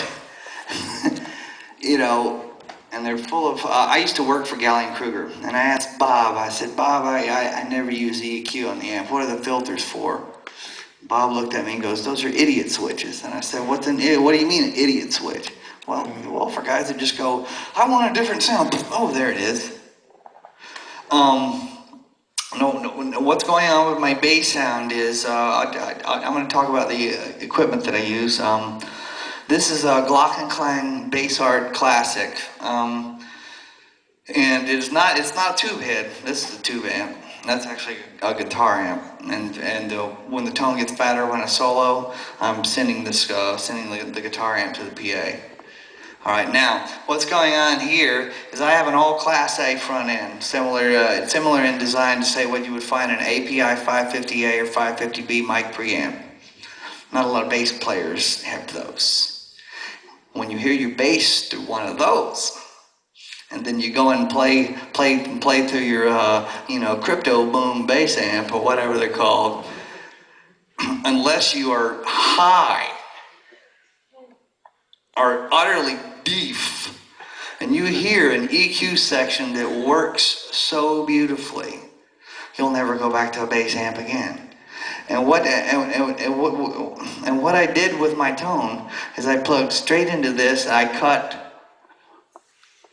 and they're full of, I used to work for Gallion Kruger, and I asked Bob, I said, Bob, I never use EQ on the amp. What are the filters for? Bob looked at me and goes, those are idiot switches. And I said, what do you mean an idiot switch? Well, for guys that just go, I want a different sound. Oh, there it is. No, what's going on with my bass sound is, I'm going to talk about the equipment that I use. This is a Glockenklang Bass Art Classic. And it's not a tube head. This is a tube amp. That's actually a guitar amp, and when the tone gets fatter when I solo, I'm sending the guitar amp to the PA. All right, now what's going on here is I have an all Class A front end, similar in design to say what you would find in an API 550A or 550B mic preamp. Not a lot of bass players have those. When you hear your bass through one of those, and then you go and play through your, crypto boom bass amp or whatever they're called, unless you are high or utterly deaf, and you hear an EQ section that works so beautifully, you'll never go back to a bass amp again. And what I did with my tone is I plugged straight into this. I cut.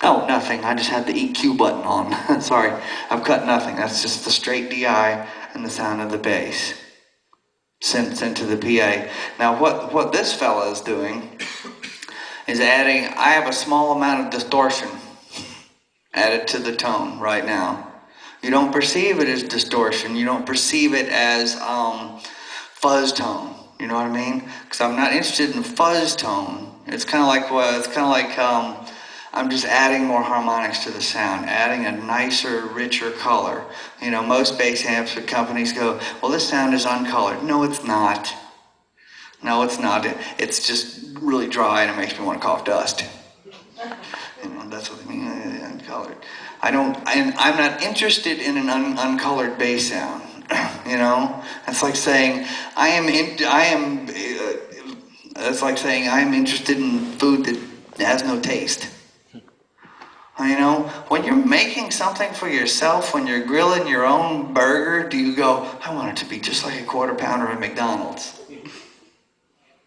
Oh, nothing. I just had the EQ button on. Sorry, I've cut nothing. That's just the straight DI and the sound of the bass sent to the PA. Now, what this fella is doing is adding. I have a small amount of distortion added to the tone right now. You don't perceive it as distortion. You don't perceive it as fuzz tone. You know what I mean? Because I'm not interested in fuzz tone. It's kind of like I'm just adding more harmonics to the sound, adding a nicer, richer color. You know, most bass amps and companies go, well, this sound is uncolored. No, it's not. No, it's not. It's just really dry and it makes me want to cough dust. You know, that's what I mean, uncolored. I'm not interested in an uncolored bass sound. You know, it's like saying it's like saying I'm interested in food that has no taste. You know, when you're making something for yourself, when you're grilling your own burger, do you go, I want it to be just like a quarter pounder at McDonald's?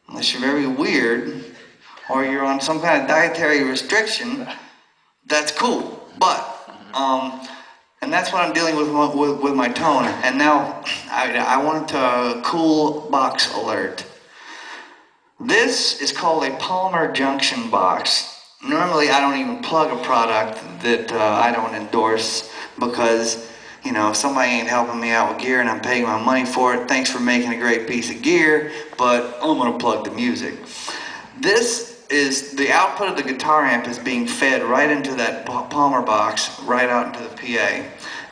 Unless you're very weird, or you're on some kind of dietary restriction, that's cool. But, and that's what I'm dealing with my tone. And now, I want a cool box alert. This is called a Palmer Junction box. Normally, I don't even plug a product that I don't endorse because, you know, if somebody ain't helping me out with gear and I'm paying my money for it, thanks for making a great piece of gear, but I'm going to plug the music. This is the output of the guitar amp is being fed right into that Palmer box, right out into the PA.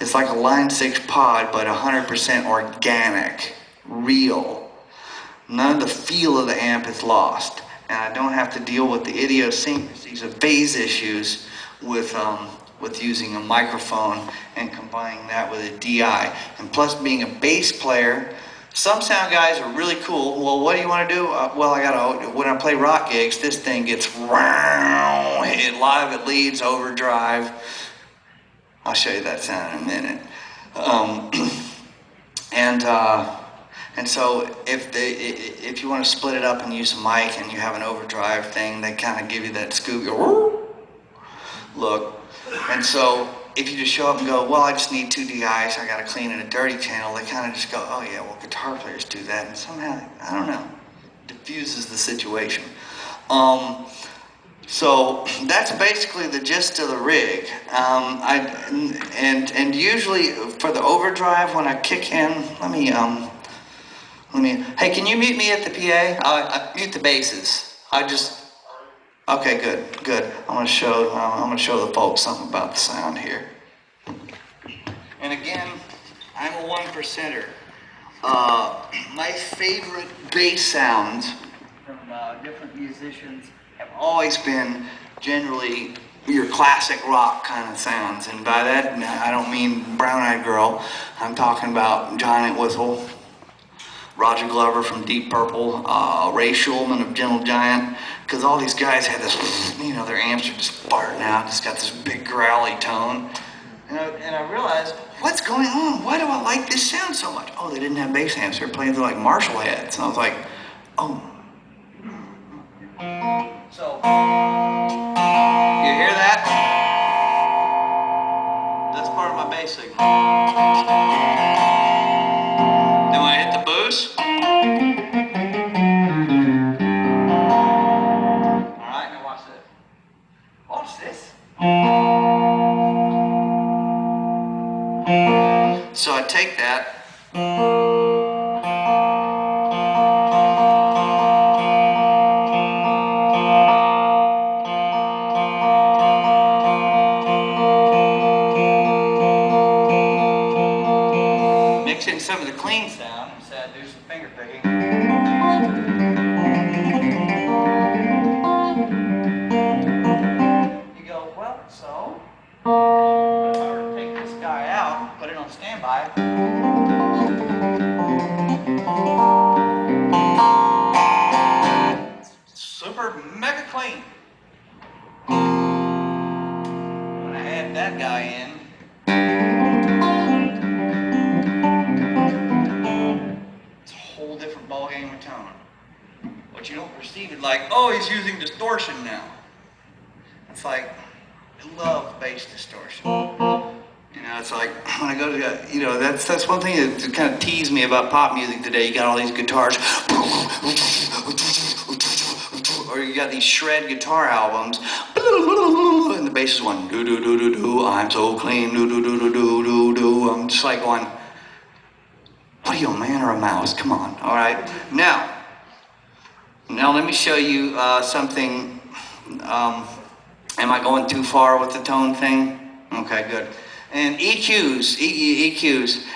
It's like a Line 6 pod, but 100% organic, real. None of the feel of the amp is lost. And I don't have to deal with the idiosyncrasies of phase issues with using a microphone and combining that with a DI. And plus being a bass player, some sound guys are really cool. Well, what do you want to do? When I play rock gigs, this thing gets hit live at leads, overdrive. I'll show you that sound in a minute. And so if you want to split it up and use a mic and you have an overdrive thing, they kind of give you that scoop look. And so if you just show up and go, well, I just need 2 DIs, I got to clean in a dirty channel, they kind of just go, oh yeah, well, guitar players do that. And somehow, I don't know, diffuses the situation. So that's basically the gist of the rig. And usually for the overdrive, when I kick in, hey, can you mute me at the PA? I mute the basses. Okay, good. I'm gonna show the folks something about the sound here. And again, I'm a 1%er. My favorite bass sounds from different musicians have always been generally your classic rock kind of sounds. And by that, I don't mean Brown Eyed Girl. I'm talking about John Entwistle, Roger Glover from Deep Purple, Ray Schulman of Gentle Giant, because all these guys had this, you know, their amps are just farting out, it's got this big growly tone. And I realized, what's going on? Why do I like this sound so much? Oh, they didn't have bass amps, they were playing through like Marshall heads. And I was like, oh. So, you hear that? That's part of my bass signal. Then when I hit the boost, alright, now watch this. Watch this. So I take that. Mix in some of the clean sound and say I do some finger picking. You go, well, so if I were to take this guy out, put it on standby. Super mega clean. When I add that guy in, it's ball game of tone. But you don't perceive it like, oh, he's using distortion now. It's like, I love bass distortion. You know, it's like, when I go to, you know, that's one thing that kind of teased me about pop music today. You got all these guitars, or you got these shred guitar albums, and the bass is one, do do do do do, I'm so clean, do do do do do do do. I'm just like going, what are you, a man or a mouse? Come on, all right. Now let me show you something. Am I going too far with the tone thing? Okay, good. And EQs,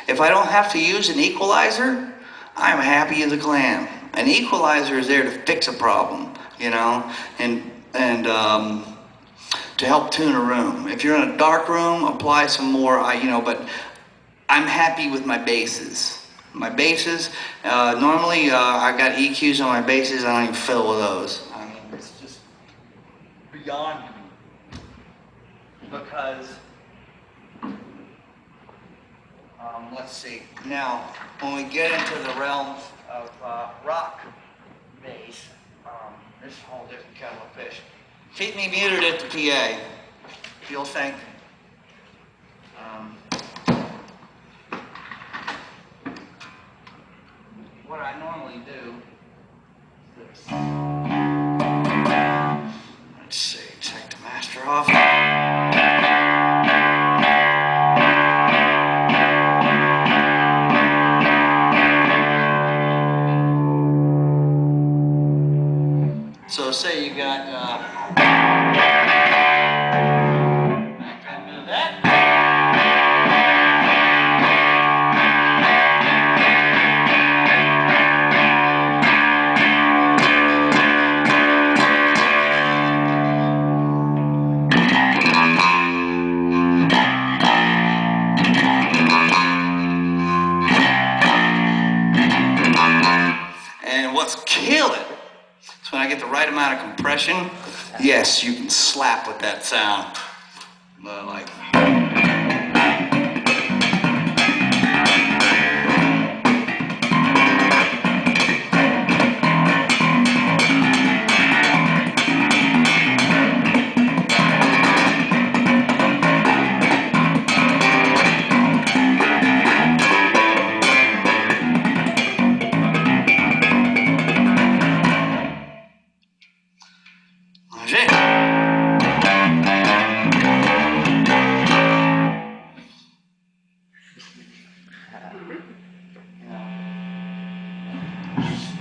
if I don't have to use an equalizer, I'm happy as a clam. An equalizer is there to fix a problem, you know, and to help tune a room. If you're in a dark room, apply some more, you know, but I'm happy with my basses. My basses, normally I've got EQs on my basses, I don't even fiddle with those. I mean, it's just beyond me. Because, let's see, now, when we get into the realms of rock bass, this is a whole different kettle of fish. Keep me muted at the PA, you'll think. What I normally do is this. Let's see, take the master off. So say you got, and what's killing is when I get the right amount of compression. Yes, you can slap with that sound. But like.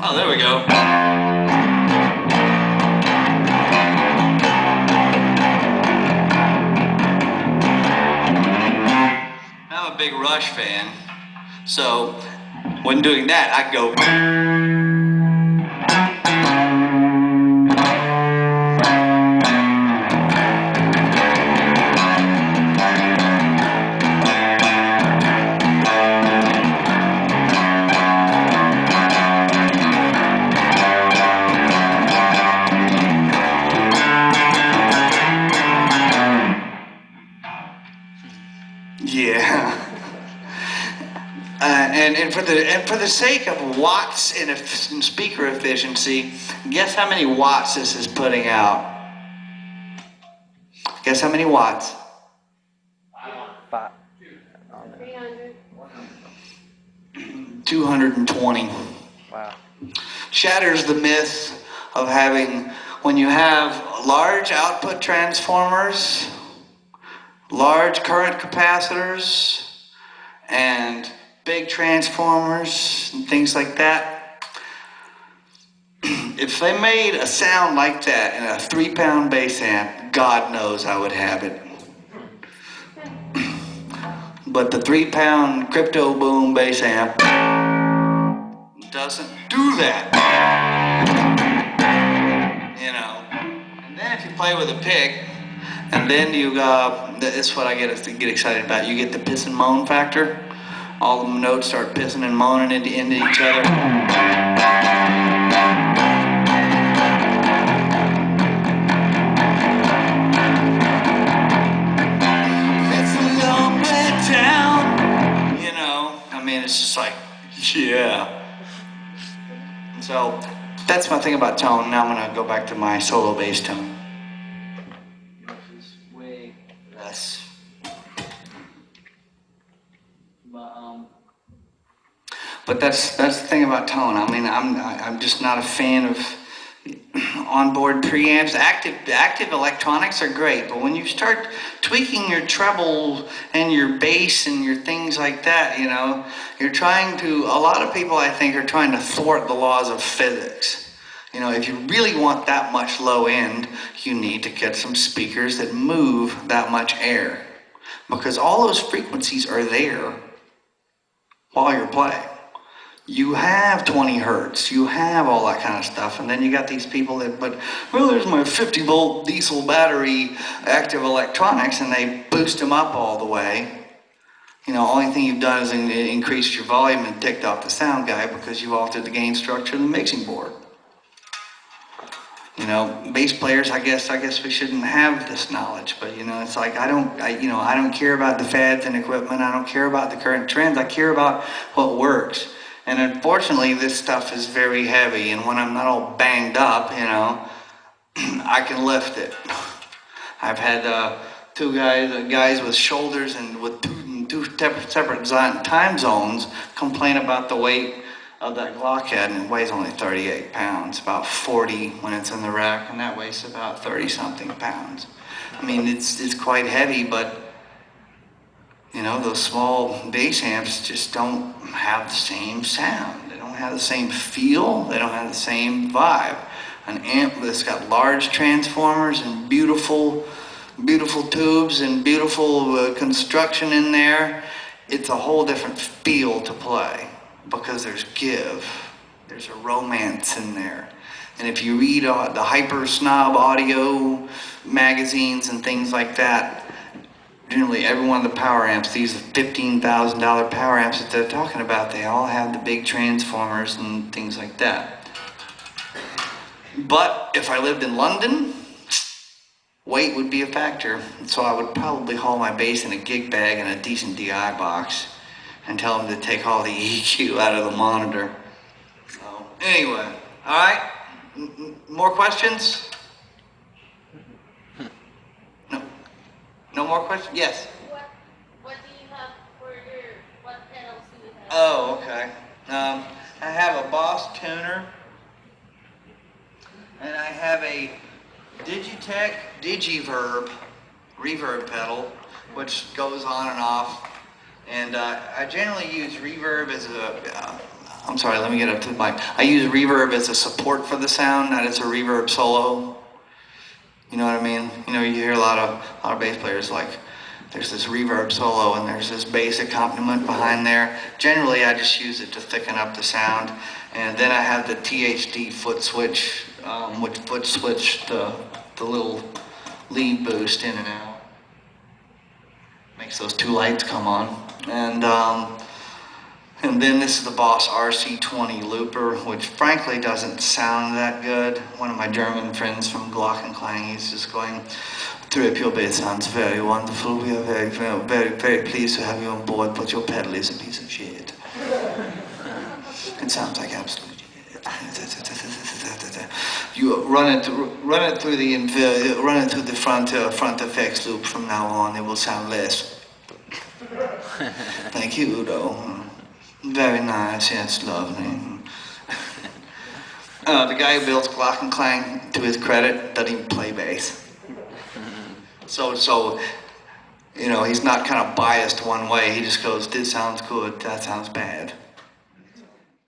Oh, there we go. I'm a big Rush fan, so when doing that, I go. Yeah. And for the sake of watts and speaker efficiency, guess how many watts this is putting out? Guess how many watts? 300. 220. Wow. Shatters the myth of having, when you have large output transformers, large current capacitors, and big transformers and things like that. If they made a sound like that in a 3-pound bass amp, God knows I would have it. But the 3-pound Crypto Boom bass amp doesn't do that. You know. And then if you play with a pick, and then you, that's what I get excited about. You get the piss and moan factor. All the notes start pissing and moaning into each other. It's a long way down. You know, I mean, it's just like, yeah. So that's my thing about tone. Now I'm gonna go back to my solo bass tone. Which is way less. But that's the thing about tone. I mean, I'm just not a fan of onboard preamps. Active electronics are great, but when you start tweaking your treble and your bass and your things like that, you know, you're trying to. A lot of people, I think, are trying to thwart the laws of physics. You know, if you really want that much low end, you need to get some speakers that move that much air, because all those frequencies are there while you're playing. You have 20 hertz, you have all that kind of stuff, and then you got these people that, well, there's my 50 volt diesel battery active electronics, and they boost them up all the way. You know, only thing you've done is increased your volume and ticked off the sound guy because you altered the gain structure of the mixing board. You know, bass players, I guess we shouldn't have this knowledge, but you know, it's like I don't care about the fads and equipment. I don't care about the current trends. I care about what works. And unfortunately, this stuff is very heavy, and when I'm not all banged up, you know, I can lift it. I've had two guys with shoulders and with two separate time zones complain about the weight of that Glock head, and it weighs only 38 pounds, about 40 when it's in the rack, and that weighs about 30-something pounds. I mean, it's quite heavy, but you know, those small bass amps just don't have the same sound. They don't have the same feel. They don't have the same vibe. An amp that's got large transformers and beautiful tubes and beautiful construction in there, it's a whole different feel to play because there's give. There's a romance in there. And if you read the Hyper Snob audio magazines and things like that, generally every one of the power amps, these $15,000 power amps that they're talking about, they all have the big transformers and things like that. But if I lived in London, weight would be a factor. So I would probably haul my bass in a gig bag and a decent DI box and tell them to take all the EQ out of the monitor. So anyway, all right, more questions? No more questions? Yes. What do you have for what pedals do you have? Oh, okay. I have a Boss tuner, and I have a Digitech Digiverb reverb pedal, which goes on and off. And I generally use reverb as I'm sorry, let me get up to the mic. I use reverb as a support for the sound, not as a reverb solo. You know what I mean? You know, you hear a lot of bass players like, there's this reverb solo and there's this bass accompaniment behind there. Generally, I just use it to thicken up the sound. And then I have the THD foot switch, which foot switch the little lead boost in and out. Makes those two lights come on. And then this is the Boss RC20 looper, which frankly doesn't sound that good. One of my German friends from Glockenklang, he's just going, your bass sounds very wonderful. We are very, very, very pleased to have you on board, but your pedal is a piece of shit. It sounds like absolute shit. You run it through the front effects loop from now on. It will sound less. Thank you, Udo. Very nice, yes, lovely. The guy who builds Glockenklang, to his credit, doesn't even play bass. So, you know, he's not kind of biased one way. He just goes, this sounds good, that sounds bad.